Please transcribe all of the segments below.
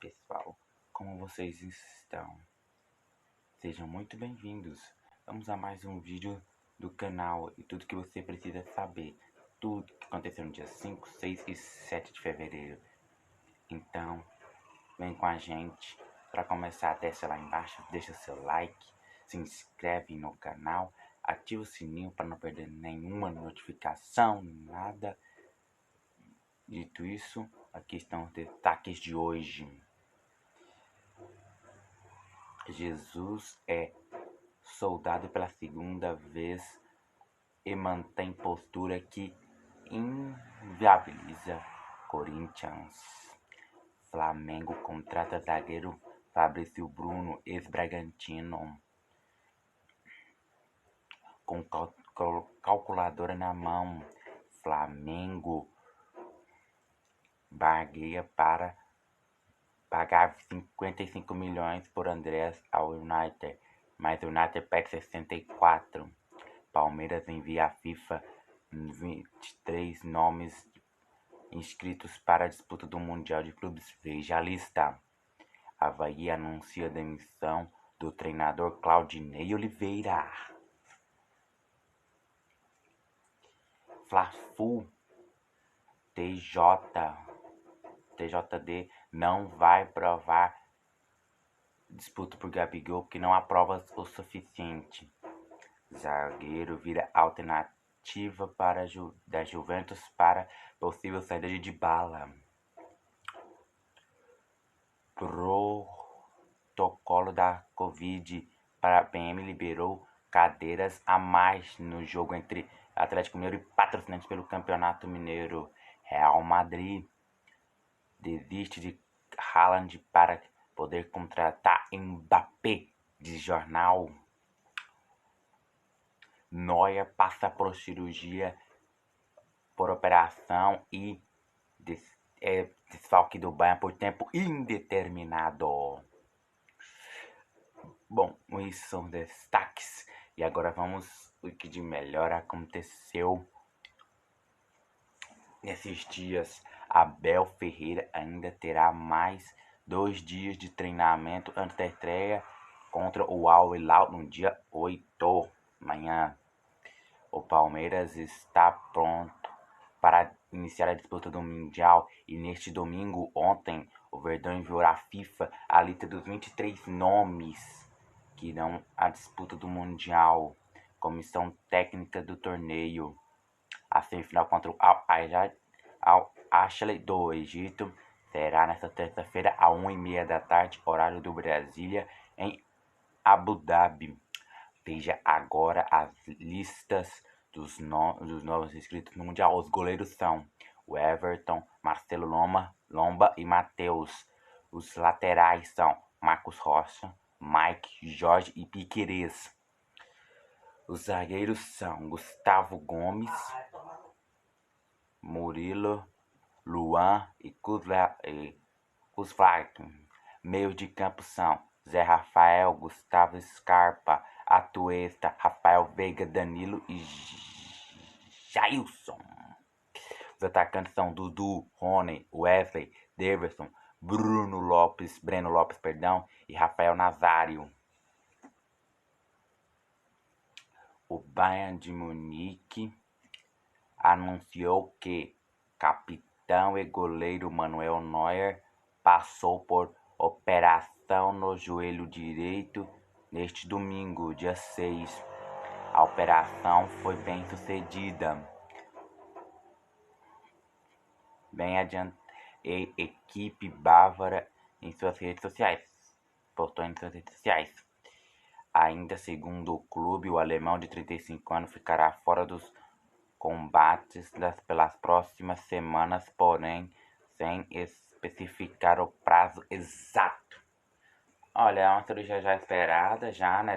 pessoal, como vocês estão? Sejam muito bem-vindos. Vamos a mais um vídeo do canal e tudo que você precisa saber. Tudo que aconteceu no dia 5, 6 e 7 de fevereiro. Então, vem com a gente. Para começar, desce lá embaixo, deixa seu like, se inscreve no canal, ativa o sininho para não perder nenhuma notificação, nada. Dito isso, aqui estão os destaques de hoje. Jesus é soldado pela segunda vez e mantém postura que inviabiliza Corinthians. Flamengo contrata zagueiro Fabrício Bruno, ex-Bragantino. Com calculadora na mão, Flamengo bargueia para pagar 55 milhões por Andrés ao United, mas o United pede 64. Palmeiras envia à FIFA 23 nomes inscritos para a disputa do Mundial de Clubes. Veja a lista. Avaí anuncia a demissão do treinador Claudinei Oliveira. Fla-Flu, TJD não vai provar disputa por Gabigol porque não há provas o suficiente. Zagueiro vira alternativa da Juventus para possível saída de Dybala. Protocolo da Covid para a PM liberou cadeiras a mais no jogo entre Atlético Mineiro e patrocinantes pelo Campeonato Mineiro. Real Madrid desiste de Haaland para poder contratar Mbappé, de jornal. Neuer passa por cirurgia por operação e desfalque do Bayern por tempo indeterminado. Bom, esses são destaques. E agora vamos o que de melhor aconteceu nesses dias. Abel Ferreira ainda terá mais 2 dias de treinamento antes da estreia contra o Al Hilal no dia 8, amanhã. O Palmeiras está pronto para iniciar a disputa do Mundial e neste domingo, ontem, o Verdão enviou à FIFA a lista dos 23 nomes que irão à disputa do Mundial. Comissão técnica do torneio. A semifinal contra o Al-Ahly do Egito será nesta terça-feira às 1h30 da tarde, horário do Brasília, em Abu Dhabi. Veja agora as listas dos novos inscritos no Mundial. Os goleiros são o Everton, Marcelo Lomba e Matheus. Os laterais são Marcos Rocha, Mike, Jorge e Piquerez. Os zagueiros são Gustavo Gomes, Murilo, Luan e Kuzlak. Meios de campo são Zé Rafael, Gustavo Scarpa, Atuesta, Rafael Veiga, Danilo e Jailson. Os atacantes são Dudu, Rony, Wesley, Davidson, Breno Lopes, e Rafael Nazário. O Bayern de Munique anunciou que capitão e goleiro Manuel Neuer passou por operação no joelho direito neste domingo, dia 6. A operação foi bem sucedida. Bem adiante, a equipe bávara postou em suas redes sociais. Ainda segundo o clube, o alemão de 35 anos ficará fora dos combates pelas próximas semanas, porém sem especificar o prazo exato. Olha, é uma cirurgia já esperada,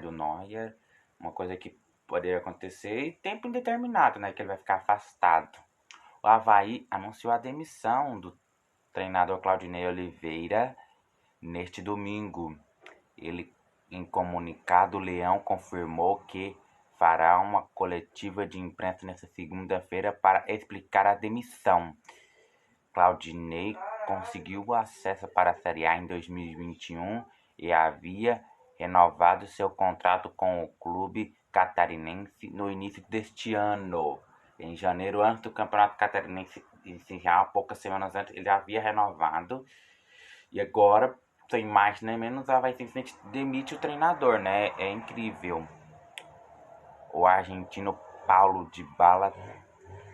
do Neuer, uma coisa que poderia acontecer e tempo indeterminado, que ele vai ficar afastado. O Avaí anunciou a demissão do treinador Claudinei Oliveira neste domingo. Em comunicado, o Leão confirmou que fará uma coletiva de imprensa nesta segunda-feira para explicar a demissão. Claudinei conseguiu acesso para a Série A em 2021 e havia renovado seu contrato com o clube catarinense no início deste ano. Em janeiro, antes do Campeonato Catarinense iniciar, poucas semanas antes, ele havia renovado. E agora, sem mais nem menos, ela vai simplesmente demite o treinador, né? É incrível. O argentino Paulo Dybala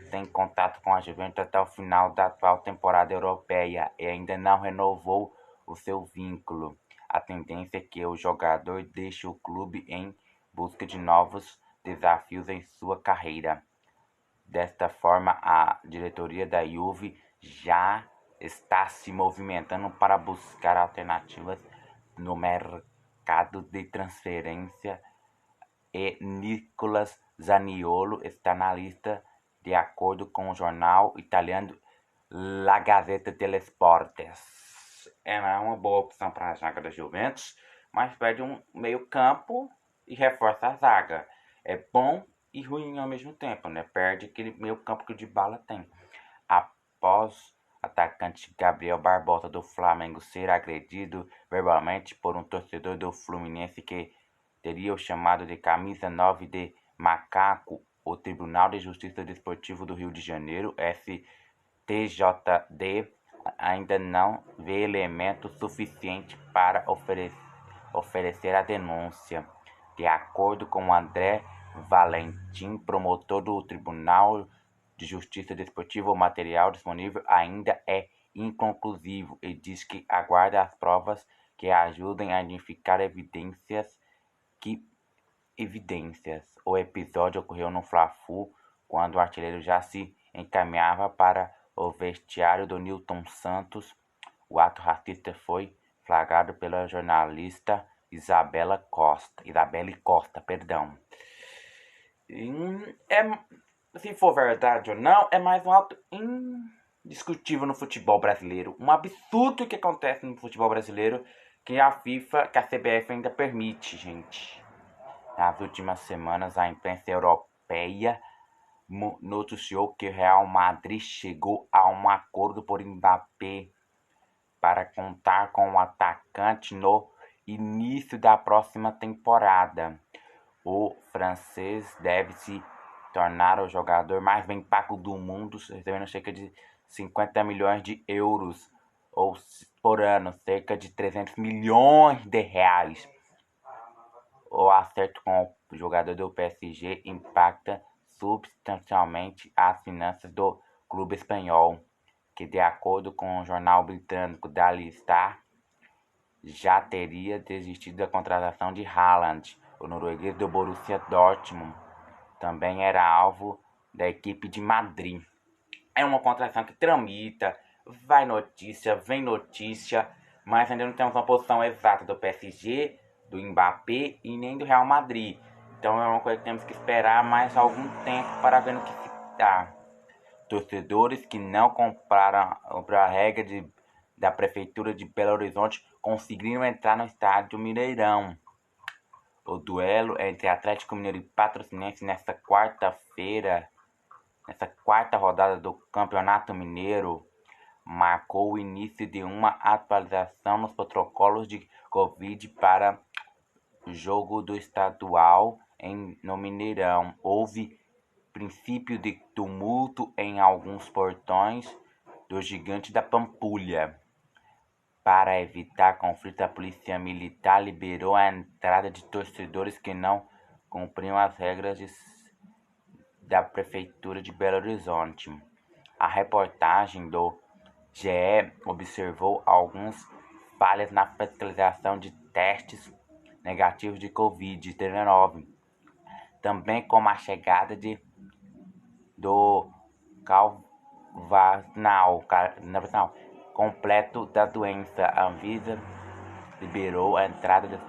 tem contato com a Juventus até o final da atual temporada europeia e ainda não renovou o seu vínculo. A tendência é que o jogador deixe o clube em busca de novos desafios em sua carreira. Desta forma, a diretoria da Juve já está se movimentando para buscar alternativas no mercado de transferência e Nicolas Zaniolo está na lista de acordo com o jornal italiano La Gazzetta dello Sport. É uma boa opção para a zaga da Juventus, mas pede um meio campo e reforça a zaga. É bom e ruim ao mesmo tempo, né? Perde aquele meio campo que o Dybala tem. Após atacante Gabriel Barbosa do Flamengo ser agredido verbalmente por um torcedor do Fluminense que teria o chamado de camisa 9 de macaco, o Tribunal de Justiça Desportivo do Rio de Janeiro, STJD, ainda não vê elemento suficiente para oferecer a denúncia. De acordo com André Valentim, promotor do Tribunal de Justiça Desportiva, o material disponível ainda é inconclusivo e diz que aguarda as provas que ajudem a identificar evidências. O episódio ocorreu no Fla-Flu, quando o artilheiro já se encaminhava para o vestiário do Nilton Santos. O ato racista foi flagrado pela jornalista Isabelle Costa, perdão. Se for verdade ou não, é mais um ato indiscutível no futebol brasileiro. Um absurdo que acontece no futebol brasileiro que a FIFA, que a CBF ainda permite, gente. Nas últimas semanas, a imprensa europeia noticiou que o Real Madrid chegou a um acordo por Mbappé para contar com o atacante no início da próxima temporada. O francês deve se tornar o jogador mais bem pago do mundo, recebendo cerca de 50 milhões de euros ou por ano, cerca de 300 milhões de reais. O acerto com o jogador do PSG impacta substancialmente as finanças do clube espanhol, que, de acordo com o jornal britânico Daily Star, já teria desistido da contratação de Haaland. O norueguês do Borussia Dortmund também era alvo da equipe de Madrid. É uma contratação que tramita, vai notícia, vem notícia, mas ainda não temos uma posição exata do PSG, do Mbappé e nem do Real Madrid. Então é uma coisa que temos que esperar mais algum tempo para ver no que se dá. Torcedores que não compraram a regra da Prefeitura de Belo Horizonte conseguiram entrar no estádio Mineirão. O duelo entre Atlético Mineiro e Patrocinense nessa quarta rodada do Campeonato Mineiro, marcou o início de uma atualização nos protocolos de Covid para o jogo do estadual no Mineirão. Houve princípio de tumulto em alguns portões do Gigante da Pampulha. Para evitar conflito, a polícia militar liberou a entrada de torcedores que não cumpriam as regras da Prefeitura de Belo Horizonte. A reportagem do GE observou algumas falhas na fiscalização de testes negativos de Covid-19, também como a chegada do Calvarsal completo da doença. A Anvisa liberou a entrada das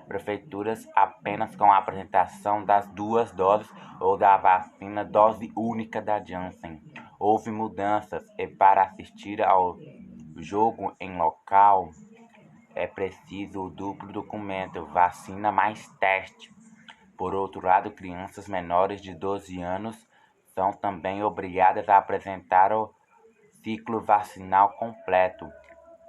prefeituras apenas com a apresentação das 2 doses ou da vacina dose única da Janssen. Houve mudanças e para assistir ao jogo em local é preciso o duplo documento, vacina mais teste. Por outro lado, crianças menores de 12 anos são também obrigadas a apresentar o ciclo vacinal completo.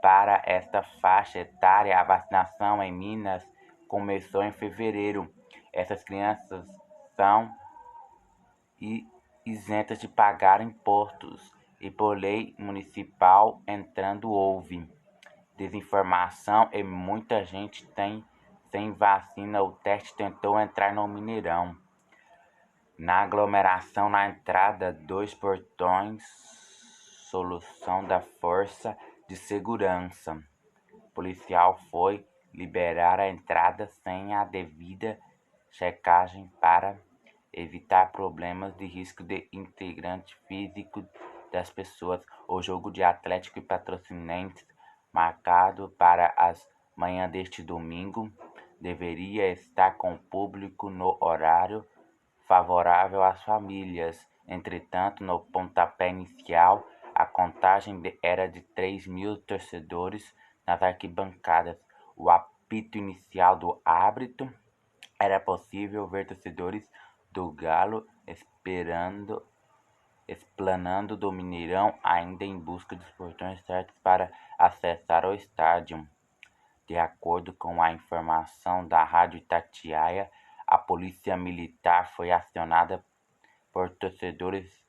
Para esta faixa etária, a vacinação em Minas começou em fevereiro. Essas crianças são isentas de pagar impostos e por lei municipal entrando houve desinformação e muita gente tem sem vacina. O teste tentou entrar no Mineirão. Na aglomeração na entrada, 2 portões, solução da força de segurança. O policial foi liberar a entrada sem a devida checagem para evitar problemas de risco de integrante físico das pessoas. O jogo de Atlético e Patrocinense, marcado para as manhã deste domingo, deveria estar com o público no horário favorável às famílias. Entretanto, no pontapé inicial, a contagem era de 3.000 torcedores nas arquibancadas. O apito inicial do árbitro era possível ver torcedores do Galo esplanando do Mineirão ainda em busca dos portões certos para acessar o estádio. De acordo com a informação da Rádio Itatiaia, a polícia militar foi acionada por torcedores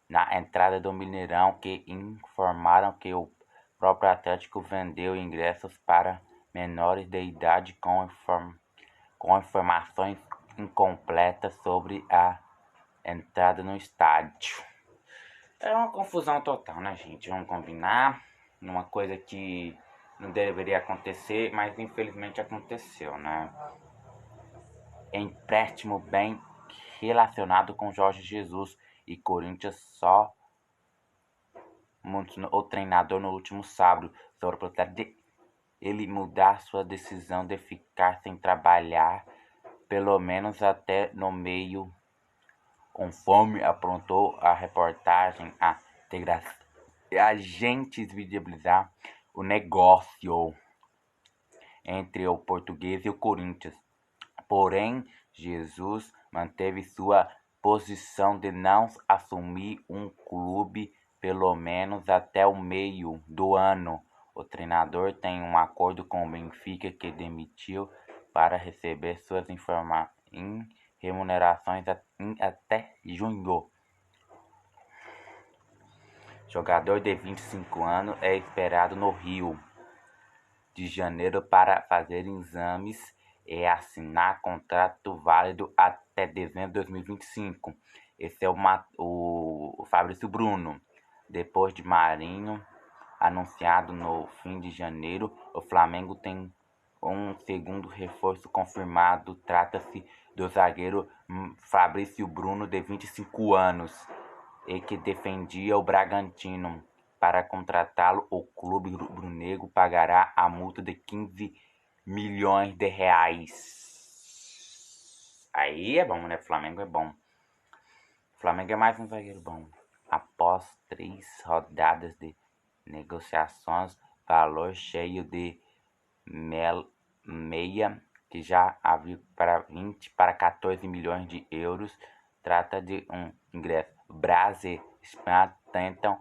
na entrada do Mineirão que informaram que o próprio Atlético vendeu ingressos para menores de idade com informações incompletas sobre a entrada no estádio. É uma confusão total, né, gente? Vamos combinar. Uma coisa que não deveria acontecer, mas infelizmente aconteceu, né? Empréstimo bem relacionado com Jorge Jesus e Corinthians só o treinador no último sábado sobre a possibilidade de ele mudar sua decisão de ficar sem trabalhar pelo menos até no meio, conforme aprontou a reportagem. A agentes visibilizar o negócio entre o Português e o Corinthians. Porém, Jesus manteve sua posição de não assumir um clube pelo menos até o meio do ano. O treinador tem um acordo com o Benfica que demitiu para receber suas remunerações até junho. Jogador de 25 anos é esperado no Rio de Janeiro para fazer exames e assinar contrato válido até dezembro de 2025. Esse é o Fabrício Bruno. Depois de Marinho anunciado no fim de janeiro, o Flamengo tem um segundo reforço confirmado. Trata-se do zagueiro Fabrício Bruno, de 25 anos, e que defendia o Bragantino. Para contratá-lo, o clube rubro-negro pagará a multa de 15 milhões de reais. Aí é bom, né? Flamengo é bom. Flamengo é mais um zagueiro bom. Após 3 rodadas de negociações, valor cheio de meia, que já havia para 20 para 14 milhões de euros. Trata de um ingresso. Brasil e Espanha tentam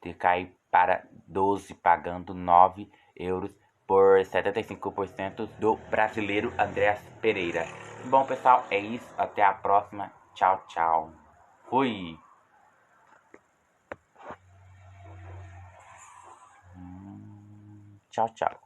de cair para 12, pagando 9 euros por 75% do brasileiro Andréas Pereira. Bom, pessoal, é isso. Até a próxima. Tchau, tchau. Fui. Tchau, tchau.